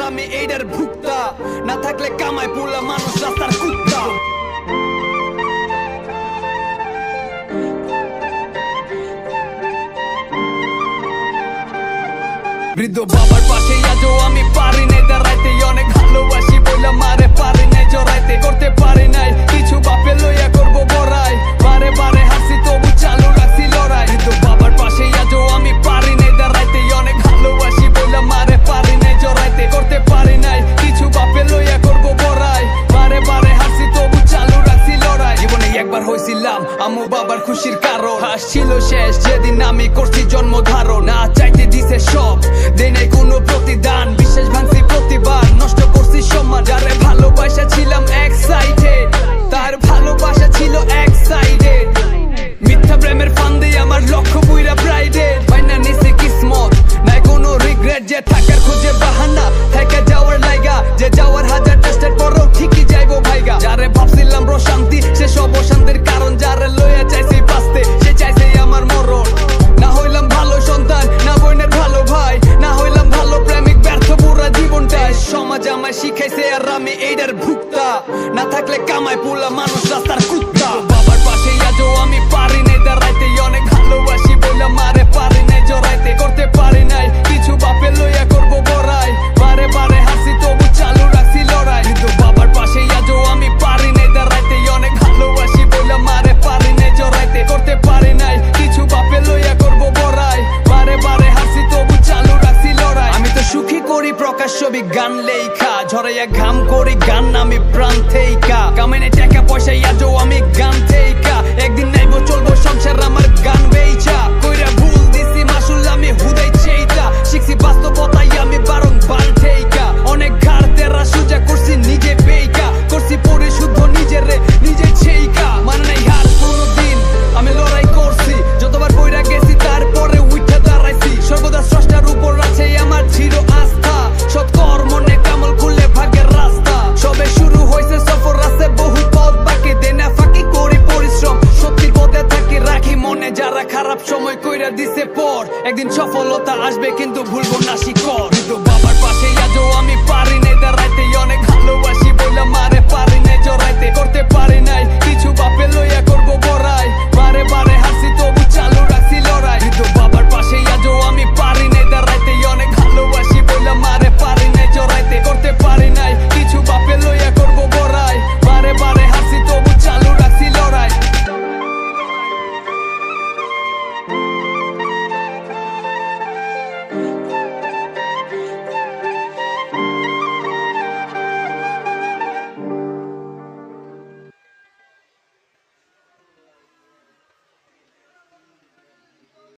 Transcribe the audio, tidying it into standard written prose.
আমি এইটার ভুক্তা, না থাকলে কামাই পোলা মানুষ রাস্তার কুত্তা। বৃদ্ধ বাবার পাশে আজও আমি পারি নাই দাঁড়াইতে, অনেক ভালোবাসি বইলা মারে পারি নাই জড়াইতে, করতে পারি নাই কিছু বাপে লইয়া করবো বড়াই, বারে বারে হাসি তবু চালু রাখছি লড়াই। বৃদ্ধ বাবার পাশে আজও আমি পারি নাই দাঁড়াইতে, অনেক ভালোবাসি বইলা মারে পারি নাই জড়াইতে, করতে পারি নাই কিছু বাপে লইয়া করবো বড়াই, বারে বারে হাসি তবু চালু রাখছি লড়াই। জীবনে একবার হয়েছিলাম আম্মু বাবার খুশির কারণ, হাসছিল শেষ যেদিন আমি করছি জন্ম ধারণ। না চাইতে দিছে সব, দেই নাই কোনো প্রতিদান, বিশেষ ভাঙছি প্রতিবার, নষ্ট করছি সম্মান। যারে ভালোবাসা ছিলাম এক্সাইটেড, তার ভালোবাসা ছিল এক্সাইটেড, মিথ্যা প্রেমের ফান্দে আমার লক্ষ্য বুইরা ব্রাইডেড। বাইনা নিছে কিসমত, নাই কোনো রিগ্রেট, যে থাকার খোঁজে বাহানা থেকে যাওয়ার লাইগা, যে যাওয়ার হাজার চেষ্টার পরও ঠিকই যাইবো ভাইগা। যারে ভাবছিলাম প্রশান্তি সে সব অশান্তির কারণ, যারে লইয়া চাইছি বাঁচতে সে চাইছে আমার মরণ। না হইলাম ভালো সন্তান, না বোনের ভালো ভাই, না হইলাম ভালো প্রেমিক, ব্যর্থ পুরা জীবনটাই। সমাজ আমায় শিখাইছে আর আমি এইটার ভুক্তা, না থাকলে কামাই পোলা মানুষ রাস্তার কুত্তা। বাবার পাশে আজও আমি পারি নাই দাঁড়াইতে, অনেক ভালোবাসি বইলা মারে পারি নাই জড়াইতে, করতে পারি নাই কিছু বাপে লইয়া করবো বড়াই, বারে বারে হাসি তবু চালু রাখছি লড়াই। কিন্তু বাবার পাশে আজও আমি পারি নাই দাঁড়াইতে, অনেক ভালোবাসি বইলা মারে পারি নাই জড়াইতে, করতে পারি নাই কিছু বাপে লইয়া করবো বড়াই, বারে বারে হাসি তবু চালু রাখছি লড়াই। আমি তো সুখী করি প্রকাশ্য বিজ্ঞান লেখা, ঝরাইয়া ঘাম করি